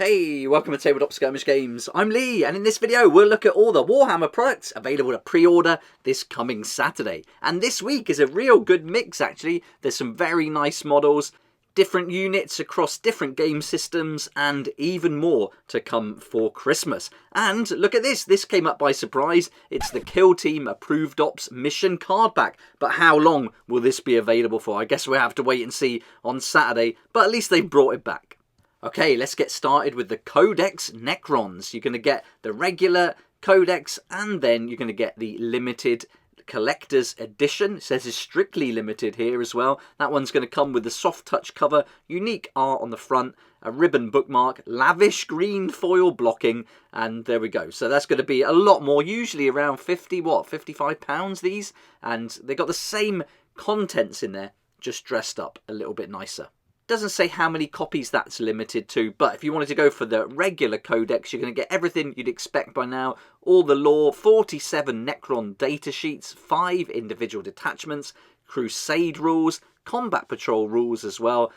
Hey, welcome to Tabletop Skirmish Games. I'm Lee, and in this video we'll look at all the Warhammer products available to pre-order this coming Saturday. And this week is a real good mix actually. There's some very nice models, different units across different game systems, and even more to come for Christmas. And look at this came up by surprise. It's the Kill Team Approved Ops Mission card back. But how long will this be available for? I guess we'll have to wait and see on Saturday, but at least they've brought it back. Okay, let's get started with the Codex Necrons. You're going to get the regular Codex, and then you're going to get the limited collector's edition. It says it's strictly limited here as well. That one's going to come with the soft touch cover, unique art on the front, a ribbon bookmark, lavish green foil blocking, and there we go. So that's going to be a lot more, usually around £55 these, and they got the same contents in there, just dressed up a little bit nicer. Doesn't say how many copies that's limited to, but if you wanted to go for the regular codex, you're going to get everything you'd expect by now. All the lore, 47 Necron data sheets, 5 individual detachments, crusade rules, combat patrol rules as well,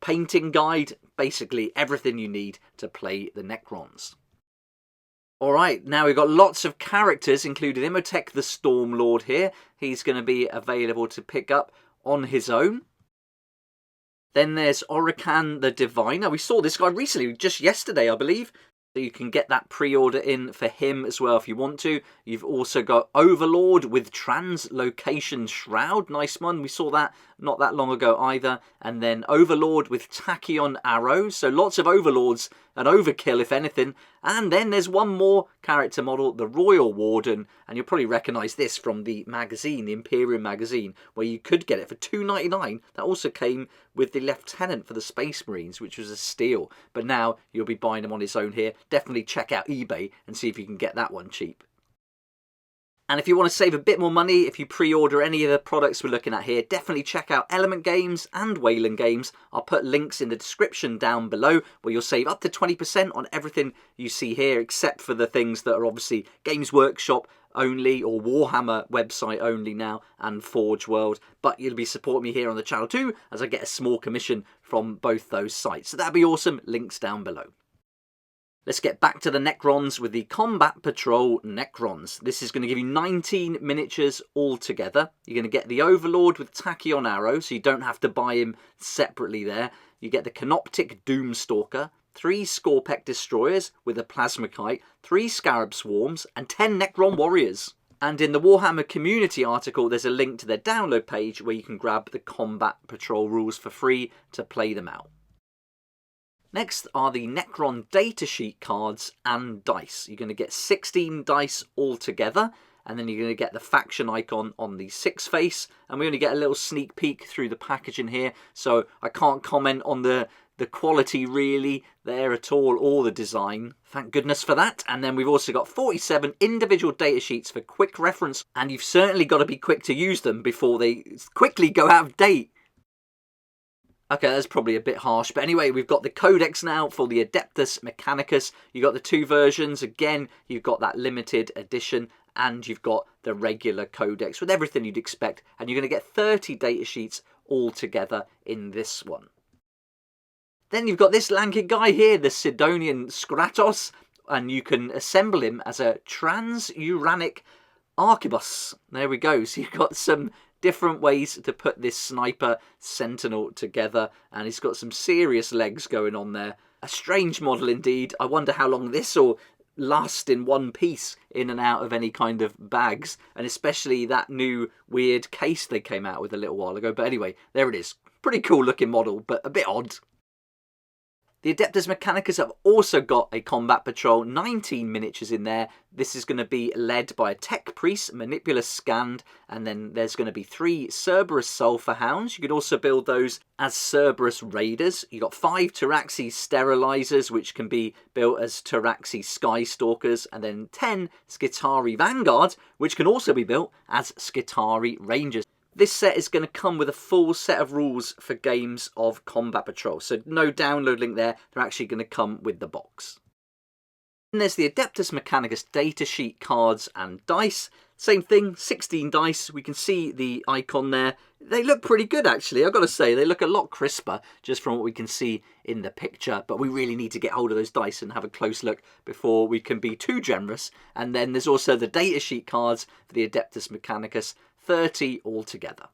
painting guide, basically everything you need to play the Necrons. Alright, now we've got lots of characters, including Imhotep the Stormlord here. He's going to be available to pick up on his own. Then there's Orican the Diviner. We saw this guy recently, just yesterday, I believe. So you can get that pre-order in for him as well if you want to. You've also got Overlord with Translocation Shroud. Nice one. We saw that not that long ago either. And then Overlord with Tachyon Arrow. So lots of Overlords, an overkill if anything. And then there's one more character model, the Royal Warden. And you'll probably recognise this from the magazine, the Imperium magazine, where you could get it for $2.99. That also came with the Lieutenant for the Space Marines, which was a steal. But now you'll be buying him on his own here. Definitely check out eBay and see if you can get that one cheap. And if you want to save a bit more money, if you pre-order any of the products we're looking at here, definitely check out Element Games and Wayland Games. I'll put links in the description down below where you'll save up to 20% on everything you see here, except for the things that are obviously Games Workshop only or Warhammer website only now, and Forge World. But you'll be supporting me here on the channel too, as I get a small commission from both those sites. So that'd be awesome. Links down below. Let's get back to the Necrons with the Combat Patrol Necrons. This is going to give you 19 miniatures altogether. You're going to get the Overlord with Tachyon Arrow, so you don't have to buy him separately there. You get the Canoptic Doomstalker, 3 Scorpec Destroyers with a Plasmacite, 3 Scarab Swarms, and 10 Necron Warriors. And in the Warhammer community article, there's a link to their download page where you can grab the Combat Patrol rules for free to play them out. Next are the Necron datasheet cards and dice. You're going to get 16 dice altogether, and then you're going to get the faction icon on the 6 face, and we only get a little sneak peek through the packaging here, so I can't comment on the quality really there at all, or the design. Thank goodness for that. And then we've also got 47 individual datasheets for quick reference, and you've certainly got to be quick to use them before they quickly go out of date. Okay, that's probably a bit harsh. But anyway, we've got the Codex now for the Adeptus Mechanicus. You've got the 2 versions. Again, you've got that limited edition. And you've got the regular Codex with everything you'd expect. And you're going to get 30 datasheets all together in this one. Then you've got this lanky guy here, the Sidonian Skratos. And you can assemble him as a Transuranic Arquebus. There we go. So you've got some different ways to put this sniper sentinel together, and he's got some serious legs going on there. A strange model indeed. I wonder how long this will last in one piece, in and out of any kind of bags, and especially that new weird case they came out with a little while ago. But anyway, there it is. Pretty cool looking model, but a bit odd. The Adeptus Mechanicus have also got a Combat Patrol, 19 miniatures in there. This is going to be led by a Tech Priest, Manipulus Scanned, and then there's going to be 3 Cerberus Sulphur Hounds. You can also build those as Cerberus Raiders. You've got 5 Taraxi Sterilizers, which can be built as Taraxi Skystalkers, and then 10 Skitari Vanguards, which can also be built as Skitari Rangers. This set is going to come with a full set of rules for games of Combat Patrol. So no download link there. They're actually going to come with the box. And there's the Adeptus Mechanicus datasheet cards and dice. Same thing, 16 dice. We can see the icon there. They look pretty good, actually. I've got to say, they look a lot crisper just from what we can see in the picture. But we really need to get hold of those dice and have a close look before we can be too generous. And then there's also the datasheet cards for the Adeptus Mechanicus, 30 altogether.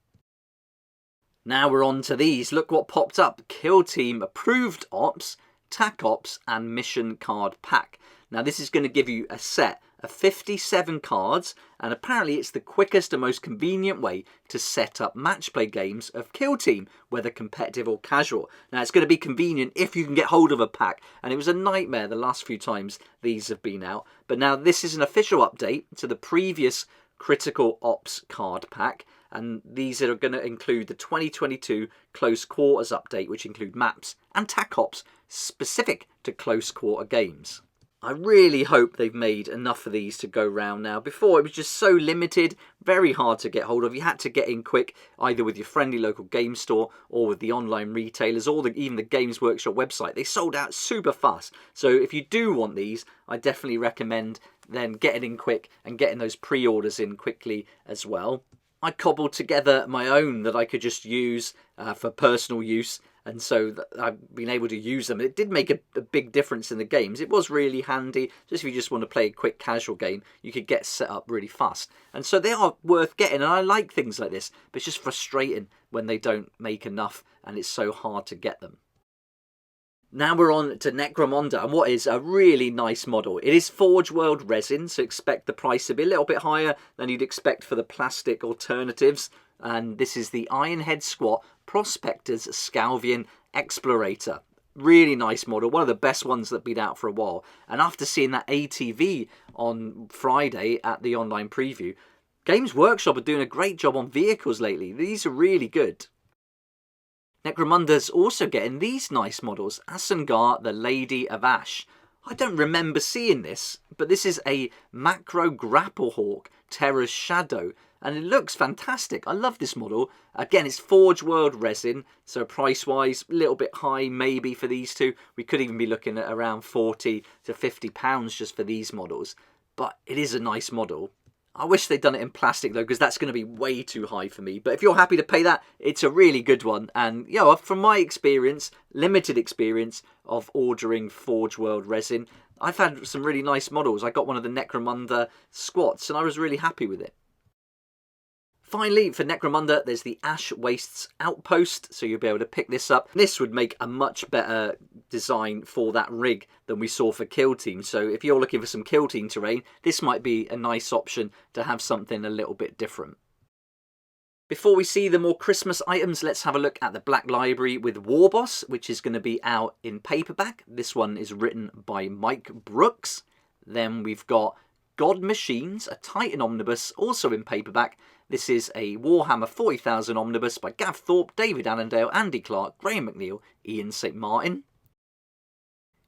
Now we're on to these. Look what popped up. Kill Team Approved Ops, TAC Ops and Mission Card Pack. Now this is going to give you a set of 57 cards, and apparently it's the quickest and most convenient way to set up match play games of Kill Team, whether competitive or casual. Now it's going to be convenient if you can get hold of a pack, and it was a nightmare the last few times these have been out. But now this is an official update to the previous Critical Ops card pack, and these are going to include the 2022 Close Quarters update, which include maps and TAC Ops specific to close quarter games. I really hope they've made enough of these to go round now. Before, it was just so limited, very hard to get hold of. You had to get in quick, either with your friendly local game store or with the online retailers, or even the Games Workshop website. They sold out super fast. So if you do want these, I definitely recommend then getting in quick and getting those pre-orders in quickly as well. I cobbled together my own that I could just use for personal use, and so I've been able to use them. It did make a big difference in the games. It was really handy. Just if you just want to play a quick casual game, you could get set up really fast. And so they are worth getting, and I like things like this, but it's just frustrating when they don't make enough and it's so hard to get them. Now we're on to Necromunda, and what is a really nice model. It is Forge World resin, so expect the price to be a little bit higher than you'd expect for the plastic alternatives. And this is the Ironhead Squat Prospector's Scalvian Explorator. Really nice model, one of the best ones that have been out for a while. And after seeing that ATV on Friday at the online preview, Games Workshop are doing a great job on vehicles lately. These are really good. Necromunda's also getting these nice models. Asengar, the Lady of Ash. I don't remember seeing this, but this is a Macro Grapplehawk Terra's Shadow, and it looks fantastic. I love this model. Again, it's Forge World resin, so price-wise, a little bit high maybe for these two. We could even be looking at around £40 to £50 just for these models, but it is a nice model. I wish they'd done it in plastic though, because that's going to be way too high for me. But if you're happy to pay that, it's a really good one. And you know, from my experience, limited experience of ordering Forge World resin, I've had some really nice models. I got one of the Necromunda squats and I was really happy with it. Finally, for Necromunda, there's the Ash Wastes Outpost, so you'll be able to pick this up. This would make a much better design for that rig than we saw for Kill Team. So if you're looking for some Kill Team terrain, this might be a nice option to have something a little bit different. Before we see the more Christmas items, let's have a look at the Black Library with Warboss, which is going to be out in paperback. This one is written by Mike Brooks. Then we've got God Machines, a Titan omnibus, also in paperback. This is a Warhammer 40,000 omnibus by Gav Thorpe, David Annandale, Andy Clark, Graham McNeil, Ian St. Martin.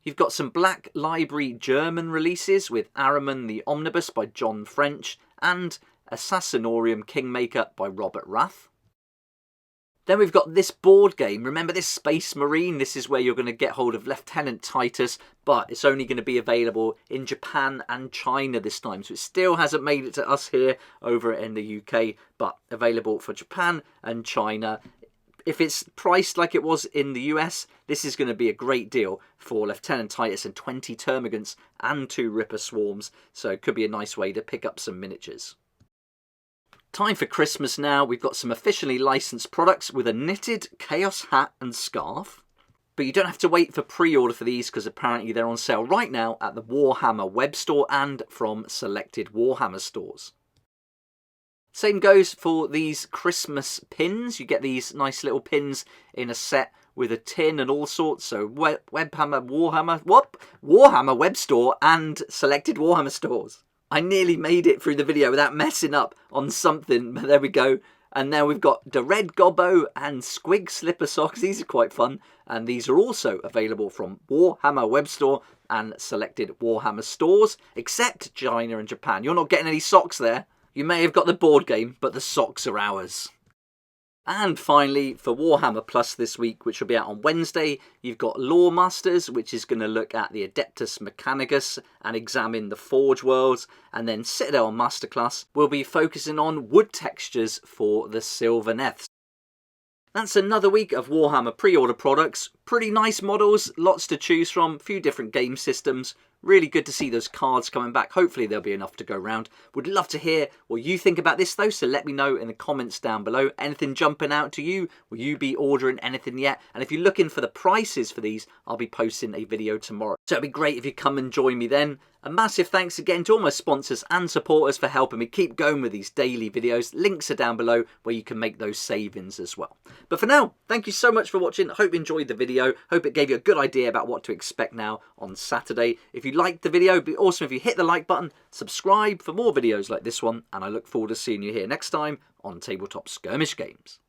You've got some Black Library German releases with Araman the Omnibus by John French and Assassinorium Kingmaker by Robert Rath. Then we've got this board game. Remember this Space Marine? This is where you're going to get hold of Lieutenant Titus, but it's only going to be available in Japan and China this time. So it still hasn't made it to us here over in the UK, but available for Japan and China. If it's priced like it was in the US, this is going to be a great deal for Lieutenant Titus and 20 Termagants and 2 Ripper Swarms. So it could be a nice way to pick up some miniatures. Time for Christmas now. We've got some officially licensed products with a knitted Chaos hat and scarf. But you don't have to wait for pre-order for these because apparently they're on sale right now at the Warhammer web store and from selected Warhammer stores. Same goes for these Christmas pins. You get these nice little pins in a set with a tin and all sorts. So Warhammer web store and selected Warhammer stores. I nearly made it through the video without messing up on something. There we go. And now we've got the Red Gobbo and Squig Slipper Socks. These are quite fun. And these are also available from Warhammer web store and selected Warhammer stores, except China and Japan. You're not getting any socks there. You may have got the board game, but the socks are ours. And finally, for Warhammer Plus this week, which will be out on Wednesday, you've got Lore Masters, which is going to look at the Adeptus Mechanicus and examine the Forge worlds. And then Citadel Masterclass will be focusing on wood textures for the Sylvaneths. That's another week of Warhammer pre-order products. Pretty nice models, lots to choose from, a few different game systems. Really good to see those cards coming back. Hopefully there'll be enough to go around. Would love to hear what you think about this though, so let me know in the comments down below. Anything jumping out to you? Will you be ordering anything yet? And if you're looking for the prices for these, I'll be posting a video tomorrow. So it'd be great if you come and join me then. A massive thanks again to all my sponsors and supporters for helping me keep going with these daily videos. Links are down below where you can make those savings as well. But for now, thank you so much for watching. I hope you enjoyed the video. Hope it gave you a good idea about what to expect now on Saturday. If you liked the video, it'd be awesome if you hit the like button, subscribe for more videos like this one, and I look forward to seeing you here next time on Tabletop Skirmish Games.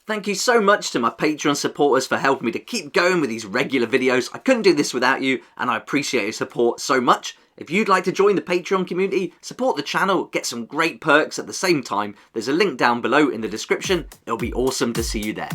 Thank you so much to my Patreon supporters for helping me to keep going with these regular videos. I couldn't do this without you, and I appreciate your support so much. If you'd like to join the Patreon community, support the channel, get some great perks at the same time, there's a link down below in the description. It'll be awesome to see you there.